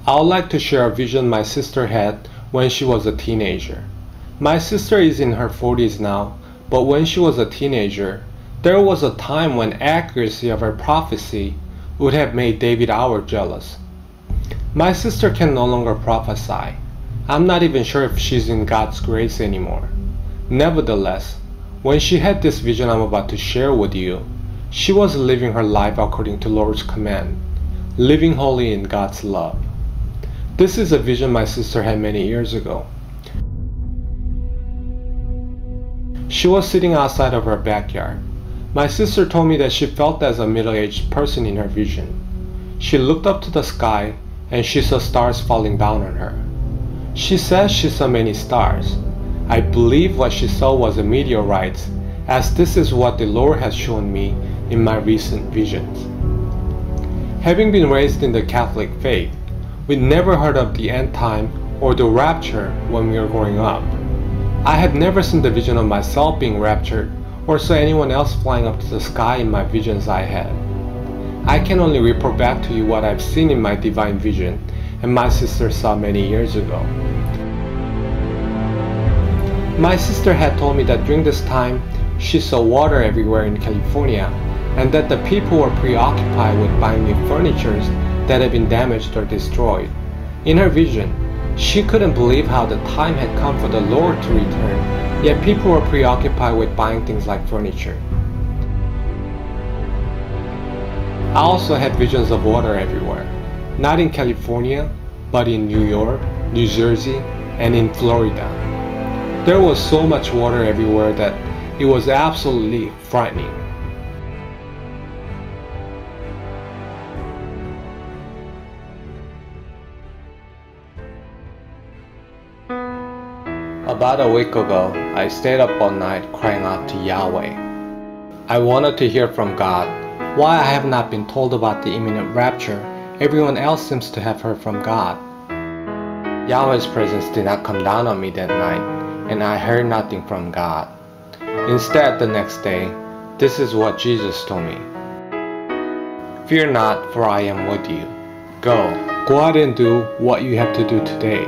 I would like to share a vision my sister had when she was a teenager. My sister is in her 40s now, but when she was a teenager, there was a time when accuracy of her prophecy would have made David Hour jealous. My sister can no longer prophesy. I'm not even sure if she's in God's grace anymore. Nevertheless, when she had this vision I'm about to share with you, she was living her life according to Lord's command, living holy in God's love. This is a vision my sister had many years ago. She was sitting outside of her backyard. My sister told me that she felt as a middle-aged person in her vision. She looked up to the sky and she saw stars falling down on her. She says she saw many stars. I believe what she saw was a meteorite, as this is what the Lord has shown me in my recent visions. Having been raised in the Catholic faith, we never heard of the end time or the rapture when we were growing up. I had never seen the vision of myself being raptured or saw anyone else flying up to the sky in my visions I had. I can only report back to you what I've seen in my divine vision and my sister saw many years ago. My sister had told me that during this time she saw water everywhere in California and that the people were preoccupied with buying new furniture that had been damaged or destroyed. In her vision, she couldn't believe how the time had come for the Lord to return, yet people were preoccupied with buying things like furniture. I also had visions of water everywhere, not in California, but in New York, New Jersey, and in Florida. There was so much water everywhere that it was absolutely frightening. About a week ago, I stayed up all night crying out to Yahweh. I wanted to hear from God why I have not been told about the imminent rapture. Everyone else seems to have heard from God. Yahweh's presence did not come down on me that night, and I heard nothing from God. Instead, the next day, this is what Jesus told me. Fear not, for I am with you. Go out and do what you have to do today.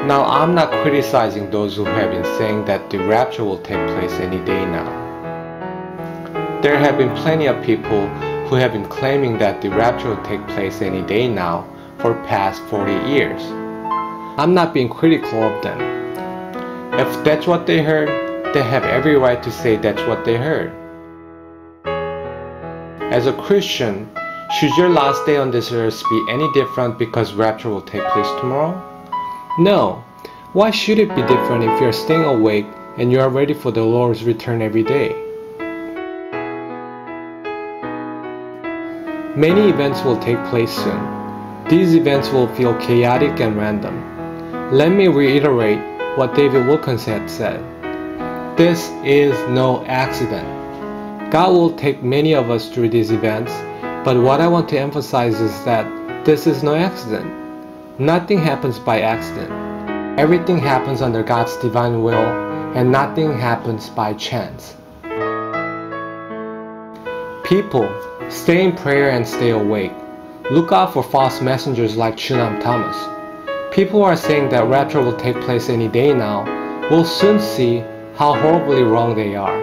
Now, I'm not criticizing those who have been saying that the rapture will take place any day now. There have been plenty of people who have been claiming that the rapture will take place any day now for past 40 years. I'm not being critical of them. If that's what they heard, they have every right to say that's what they heard. As a Christian, should your last day on this earth be any different because rapture will take place tomorrow? No. Why should it be different if you're staying awake and you are ready for the Lord's return every day? Many events will take place soon. These events will feel chaotic and random. Let me reiterate what David Wilkinson had said. This is no accident. God will take many of us through these events, but what I want to emphasize is that this is no accident. Nothing happens by accident. Everything happens under God's divine will, and nothing happens by chance. People, stay in prayer and stay awake. Look out for false messengers like Chunam Thomas. People who are saying that rapture will take place any day now will soon see how horribly wrong they are.